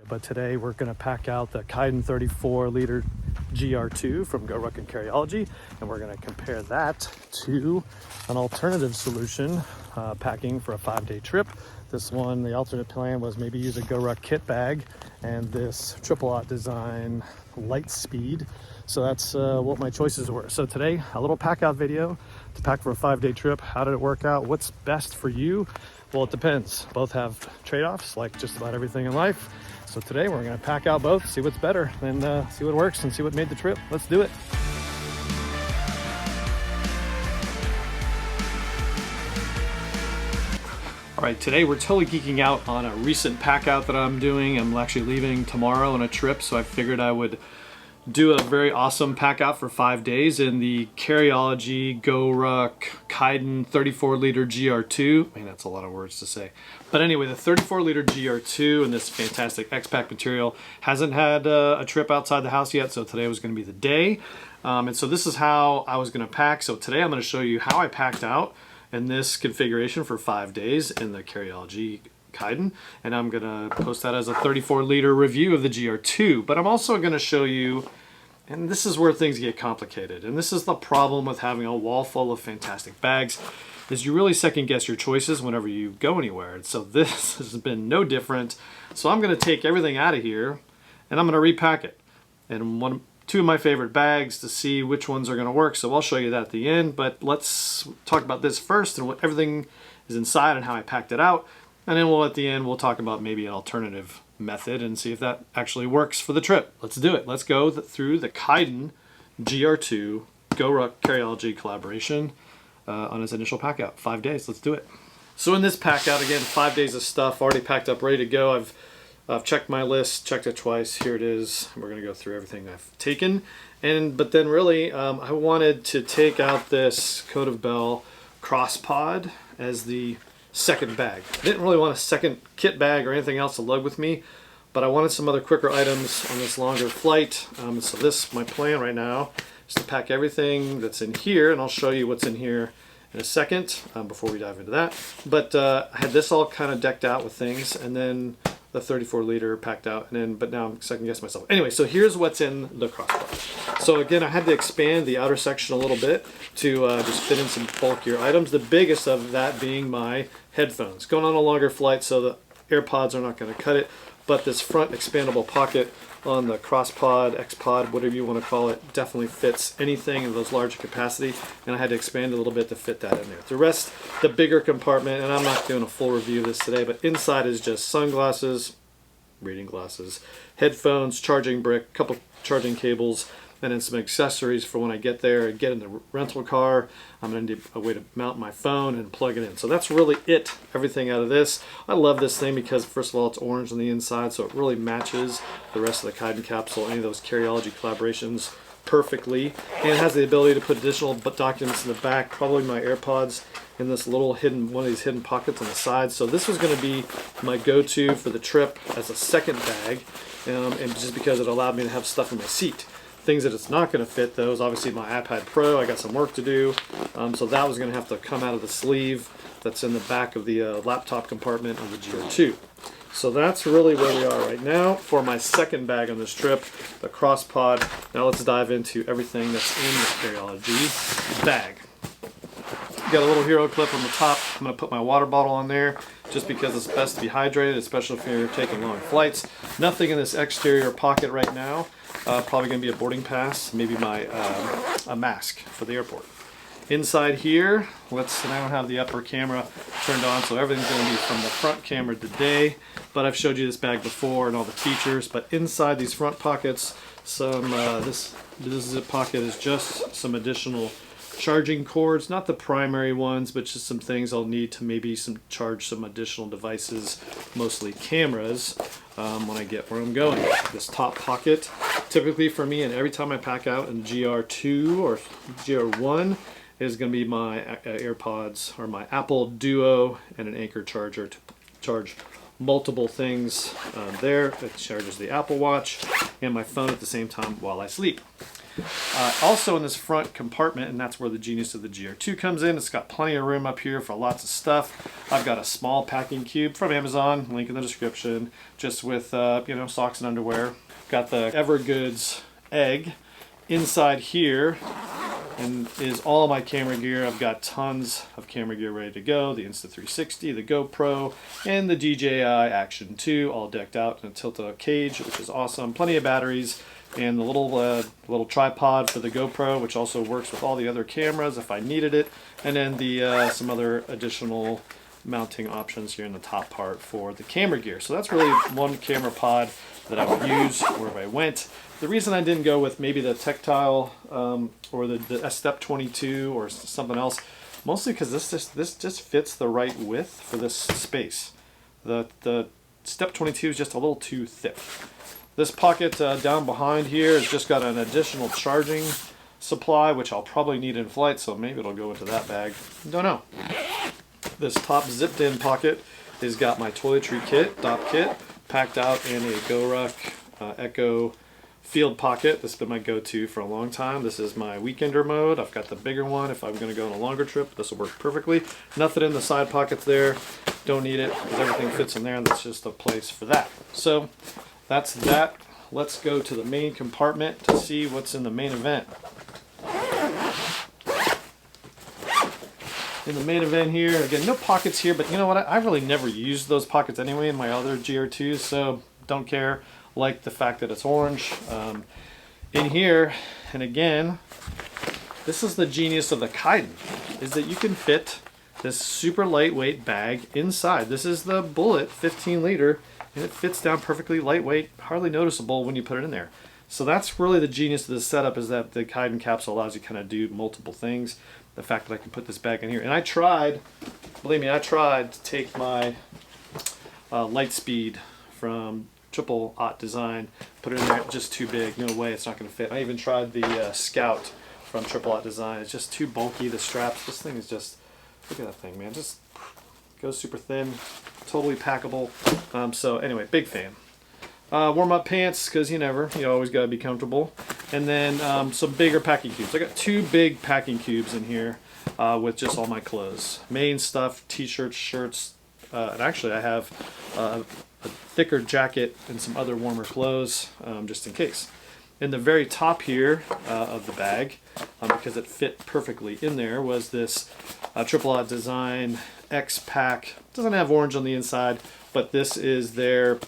But today we're going to pack out the Kaidan 34-liter GR2 from GORUCK and Carryology, and we're going to compare that to an alternative solution, packing for a 5-day trip. This one, the alternate plan was maybe use a GORUCK kit bag and this triple Aught design Litespeed. So that's what my choices were. So today, a little pack out video to pack for a 5-day trip. How did it work out? What's best for you? Well, it depends. Both have trade-offs, like just about everything in life. So today we're gonna pack out both, see what's better, and see what works and see what made the trip. Let's do it. All right, today we're totally geeking out on a recent pack out that I'm doing. I'm actually leaving tomorrow on a trip, so I figured I would do a very awesome pack out for 5 days in the Carryology GORUCK Kaidan 34-liter GR2. I mean, that's a lot of words to say. But anyway, the 34-liter GR2 and this fantastic X-Pack material hasn't had a trip outside the house yet, so today was going to be the day. And so this is how I was going to pack. So today I'm going to show you how I packed out in this configuration for 5 days in the Carryology Kaidan, and I'm gonna post that as a 34-liter review of the GR2. But I'm also gonna show you, and this is where things get complicated, and this is the problem with having a wall full of fantastic bags, is you really second guess your choices whenever you go anywhere. And so this has been no different. So I'm gonna take everything out of here and I'm gonna repack it. And two of my favorite bags to see which ones are gonna work. So I'll show you that at the end, but let's talk about this first and what everything is inside and how I packed it out. And then at the end, we'll talk about maybe an alternative method and see if that actually works for the trip. Let's do it. Let's go through the Kaidan GR2 GORUCK Carryology collaboration on its initial pack out. 5 days, let's do it. So in this pack out, again, 5 days of stuff already packed up, ready to go. I've checked my list, checked it twice. Here it is. We're gonna go through everything I've taken. But then really, I wanted to take out this Coat of Bell Cross Pod as the second bag. I didn't really want a second kit bag or anything else to lug with me, but I wanted some other quicker items on this longer flight. So my plan right now is to pack everything that's in here, and I'll show you what's in here in a second before we dive into that. But I had this all kind of decked out with things, and then the 34-liter packed out, but now I'm second guessing myself. Anyway, so here's what's in the crossbar. So again, I had to expand the outer section a little bit to just fit in some bulkier items. The biggest of that being my headphones. Going on a longer flight, so the AirPods are not going to cut it, but this front expandable pocket on the CrossPod, X-Pod, whatever you want to call it, definitely fits anything in those larger capacity, and I had to expand a little bit to fit that in there. The rest, the bigger compartment, and I'm not doing a full review of this today, but inside is just sunglasses, reading glasses, headphones, charging brick, couple charging cables, and then some accessories for when I get there and get in the rental car. I'm going to need a way to mount my phone and plug it in. So that's really it, everything out of this. I love this thing because, first of all, it's orange on the inside, so it really matches the rest of the Kaidan capsule, any of those Carryology collaborations, perfectly. And it has the ability to put additional documents in the back, probably my AirPods in this little one of these hidden pockets on the side. So this was going to be my go-to for the trip as a second bag, and just because it allowed me to have stuff in my seat. Things that it's not going to fit, though, is obviously my iPad Pro. I got some work to do, so that was going to have to come out of the sleeve that's in the back of the laptop compartment of the GR2. So that's really where we are right now for my second bag on this trip, the CrossPod. Now let's dive into everything that's in the Carryology bag. Got a little hero clip on the top. I'm going to put my water bottle on there just because it's best to be hydrated, especially if you're taking long flights. Nothing in this exterior pocket right now. Probably going to be a boarding pass, maybe a mask for the airport. Inside here, and I don't have the upper camera turned on, so everything's going to be from the front camera today. But I've showed you this bag before and all the features. But inside these front pockets, this zip pocket is just some additional charging cords, not the primary ones, but just some things I'll need to maybe charge some additional devices, mostly cameras, when I get where I'm going. This top pocket, typically for me, and every time I pack out in GR2 or GR1, is going to be my AirPods or my Apple Duo and an Anchor charger to charge multiple things there. It charges the Apple Watch and my phone at the same time while I sleep. Also in this front compartment, and that's where the genius of the GR2 comes in, it's got plenty of room up here for lots of stuff. I've got a small packing cube from Amazon, link in the description, just with you know, socks and underwear. Got the Evergoods egg. Inside here and is all my camera gear. I've got tons of camera gear ready to go. The Insta360, the GoPro, and the DJI Action 2 all decked out in a tilt-out cage, which is awesome. Plenty of batteries, and the little tripod for the GoPro, which also works with all the other cameras if I needed it. And then the some other additional mounting options here in the top part for the camera gear. So that's really one camera pod that I would use wherever I went. The reason I didn't go with maybe the Tactile or the Step 22 or something else, mostly because this just fits the right width for this space. The Step 22 is just a little too thick. This pocket down behind here has just got an additional charging supply, which I'll probably need in flight, so maybe it'll go into that bag. Don't know. This top zipped in pocket has got my toiletry kit, DOP kit, packed out in a GORUCK Echo field pocket. This has been my go-to for a long time. This is my weekender mode. I've got the bigger one if I'm going to go on a longer trip. This will work perfectly. Nothing in the side pockets there. Don't need it because everything fits in there, and that's just a place for that. So that's that. Let's go to the main compartment to see what's in the main event. In the main event here, again, no pockets here, but you know what? I really never used those pockets anyway in my other GR2s, so don't care. Like the fact that it's orange. In here, and again, this is the genius of the Kaidan, is that you can fit this super lightweight bag inside. This is the Bullet 15 liter, and it fits down perfectly lightweight, hardly noticeable when you put it in there. So that's really the genius of this setup, is that the Kaidan capsule allows you to kind of do multiple things. The fact that I can put this bag in here. And I tried, believe me, I tried to take my Litespeed from Aught design, put it in there, just too big, no way, it's not going to fit. I even tried the Scout from Aught design. It's just too bulky, the straps. This thing is just, look at that thing, man, just goes super thin, totally packable. So anyway, big fan. Warm-up pants, because you always got to be comfortable. And then some bigger packing cubes. I got two big packing cubes in here with just all my clothes. Main stuff, t-shirts, shirts, and actually I have a thicker jacket and some other warmer clothes just in case. In the very top here of the bag, because it fit perfectly in there, was this Aught design X-Pack. Doesn't have orange on the inside, but this is their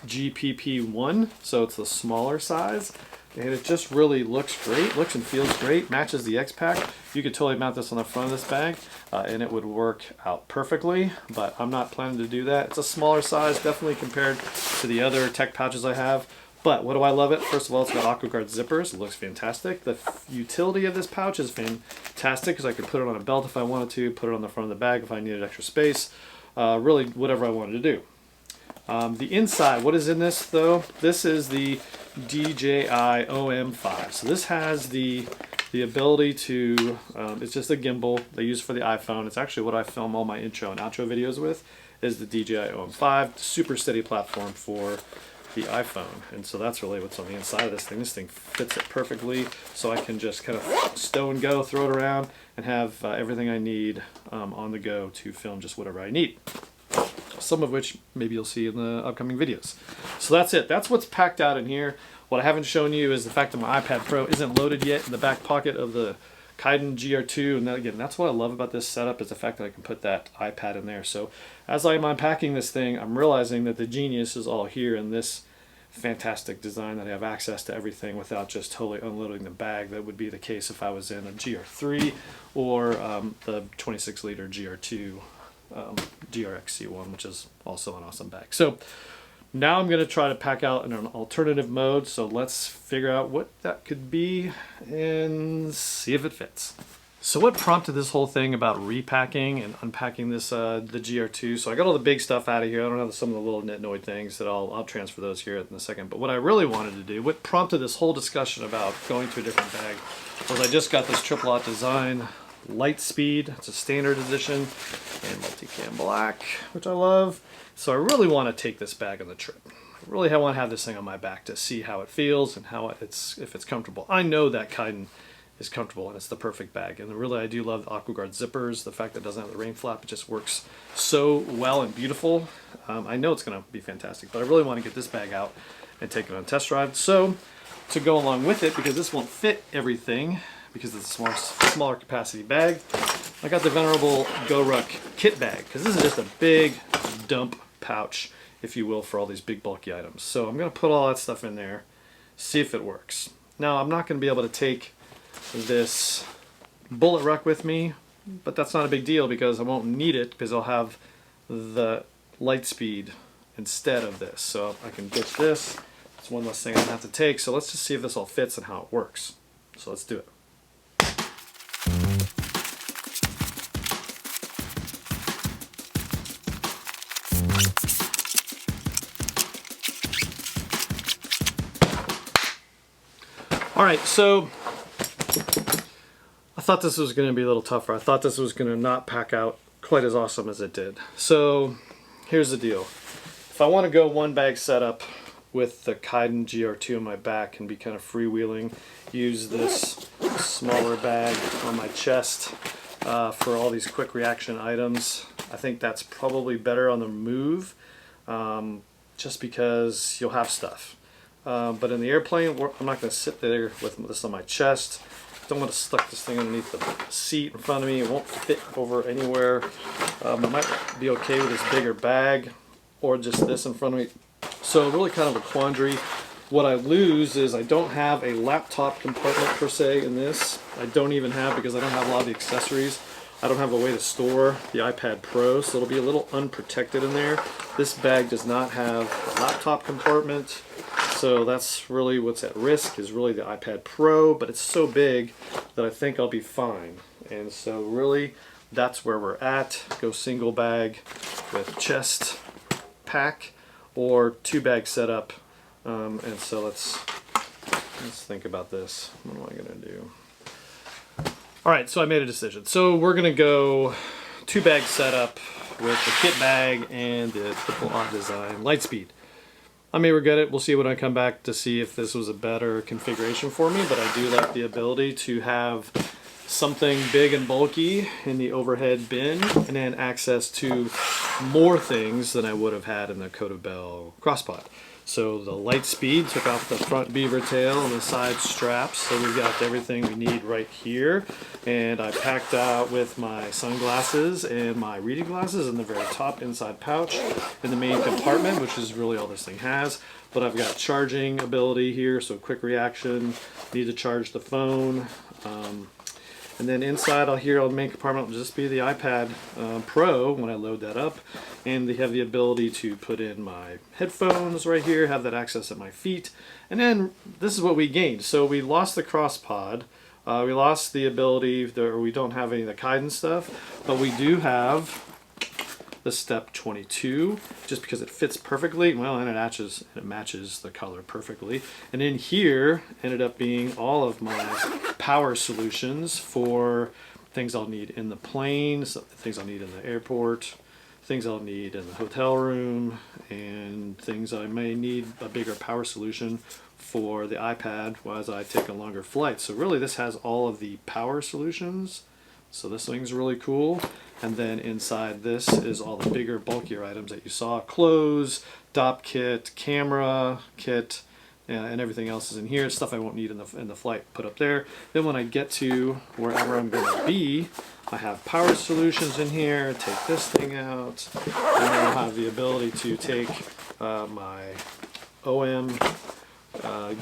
GPP1, so it's the smaller size, and it just really looks great, looks and feels great, matches the X-Pack. You could totally mount this on the front of this bag and it would work out perfectly, but I'm not planning to do that. It's a smaller size, definitely compared to the other tech pouches I have. But what do I love it? First of all, it's got AquaGuard zippers. It looks fantastic. The utility of this pouch is fantastic because I could put it on a belt if I wanted to, put it on the front of the bag if I needed extra space, really whatever I wanted to do. The inside, what is in this though? This is the DJI OM5. So this has the ability to, it's just a gimbal they use for the iPhone. It's actually what I film all my intro and outro videos with, is the DJI OM5. Super steady platform for the iPhone. And so that's really what's on the inside of this thing. This thing fits it perfectly, so I can just kind of stow and go, throw it around, and have everything I need on the go to film just whatever I need. Some of which maybe you'll see in the upcoming videos. So that's it. That's what's packed out in here. What I haven't shown you is the fact that my iPad Pro isn't loaded yet in the back pocket of the Kaidan GR2. And again, that's what I love about this setup, is the fact that I can put that iPad in there. So as I'm unpacking this thing, I'm realizing that the genius is all here in this fantastic design, that I have access to everything without just totally unloading the bag. That would be the case if I was in a GR3 or the 26 liter GR2 GRX-C1, which is also an awesome bag. So now I'm going to try to pack out in an alternative mode, so let's figure out what that could be and see if it fits. So what prompted this whole thing about repacking and unpacking this the GR2? So I got all the big stuff out of here. I don't have some of the little nitnoid things that I'll transfer those here in a second. But what I really wanted to do, what prompted this whole discussion about going to a different bag, was I just got this Aught design Litespeed. It's a standard edition and multicam black, which I love. So I really want to take this bag on the trip. really I want to have this thing on my back to see how it feels and how if it's comfortable. I know that Kaidan is comfortable and it's the perfect bag, and really I do love the AquaGuard zippers. The fact that it doesn't have the rain flap, it just works so well and beautiful. I know it's going to be fantastic, but I really want to get this bag out and take it on a test drive. So to go along with it, because this won't fit everything because it's a smaller capacity bag, I got the venerable GORUCK kit bag, because this is just a big dump pouch, if you will, for all these big bulky items. So I'm going to put all that stuff in there, see if it works. Now I'm not going to be able to take this bullet ruck with me, but that's not a big deal because I won't need it, because I'll have the Litespeed instead of this. So I can ditch this. It's one less thing I have to take. So let's just see if this all fits and how it works. So let's do it. All right, so I thought this was going to be a little tougher. I thought this was going to not pack out quite as awesome as it did. So here's the deal. If I want to go one bag setup with the Kaidan GR2 on my back and be kind of freewheeling, use this smaller bag on my chest for all these quick reaction items, I think that's probably better on the move, just because you'll have stuff. But in the airplane, I'm not going to sit there with this on my chest. Don't want to stuck this thing underneath the seat in front of me. It won't fit over anywhere. I might be okay with this bigger bag or just this in front of me. So really kind of a quandary. What I lose is I don't have a laptop compartment per se in this. I don't even have, because I don't have a lot of the accessories, I don't have a way to store the iPad Pro, so it'll be a little unprotected in there. This bag does not have a laptop compartment, so that's really what's at risk, is really the iPad Pro, but it's so big that I think I'll be fine. And so really that's where we're at. Go single bag with chest pack or two bag setup. And so let's think about this. What am I gonna do? All right, so I made a decision. So we're gonna go two bag setup with the kit bag and the Aught design Litespeed. I may regret it. We'll see when I come back to see if this was a better configuration for me, but I do like the ability to have something big and bulky in the overhead bin and then access to more things than I would have had in the Kota Bell CrossPod. So the Litespeed took off the front beaver tail and the side straps, so we've got everything we need right here. And I packed out with my sunglasses and my reading glasses in the very top inside pouch in the main compartment, which is really all this thing has. But I've got charging ability here, so quick reaction, need to charge the phone. And then inside on the main compartment will just be the iPad Pro when I load that up. And they have the ability to put in my headphones right here, have that access at my feet. And then this is what we gained. So we lost the CrossPod. We lost the ability, or we don't have any of the Kaidan stuff, but we do have the Step 22, just because it fits perfectly. Well, and it matches the color perfectly. And in here ended up being all of my power solutions for things I'll need in the plane, things I'll need in the airport, things I'll need in the hotel room, and things I may need a bigger power solution for the iPad as I take a longer flight. So really this has all of the power solutions. So this thing's really cool. And then inside this is all the bigger, bulkier items that you saw. Clothes, DOP kit, camera kit, and everything else is in here. Stuff I won't need in the flight, put up there. Then when I get to wherever I'm going to be, I have power solutions in here. Take this thing out. And then I'll have the ability to take my OM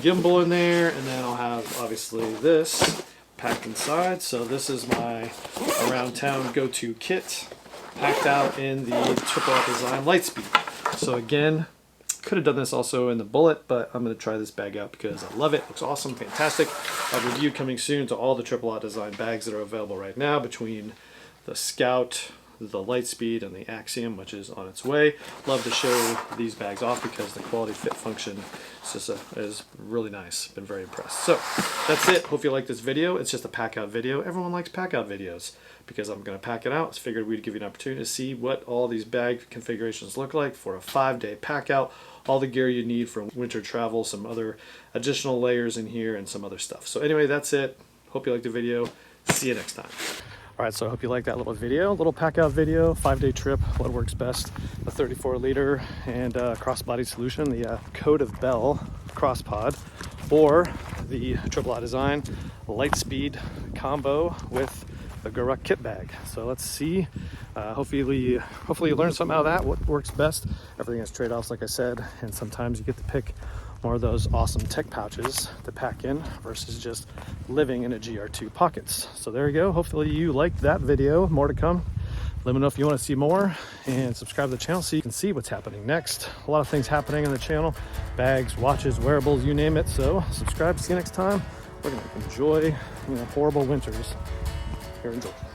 gimbal in there. And then I'll have, obviously, this packed inside. So this is my around town go-to kit, packed out in the Aught design Litespeed. So again, could have done this also in the bullet, but I'm going to try this bag out because I love it. Looks awesome, fantastic. A review coming soon to all the Aught design bags that are available right now, between the Scout, the Litespeed and the Axiom, which is on its way. Love to show these bags off because the quality fit function is really nice. Been very impressed. So that's it. Hope you like this video. It's just a pack out video. Everyone likes pack out videos because I'm going to pack it out. So figured we'd give you an opportunity to see what all these bag configurations look like for a 5-day pack out. All the gear you need for winter travel, some other additional layers in here, and some other stuff. So anyway, that's it. Hope you liked the video. See you next time. All right, so I hope you liked that little video, little pack out video, 5-day trip, what works best, the 34 liter and crossbody solution, the Code of Bell cross pod, or the Triple I Design Litespeed combo with the GORUCK kit bag. So let's see. Hopefully you learned something out of that, what works best. Everything has trade-offs, like I said, and sometimes you get to pick more of those awesome tech pouches to pack in versus just living in a GR2 pockets. So there you go. Hopefully you liked that video. More to come. Let me know if you want to see more, and subscribe to the channel so you can see what's happening next. A lot of things happening on the channel. Bags, watches, wearables, you name it. So subscribe. See you next time. We're going to enjoy horrible winters here in Georgia.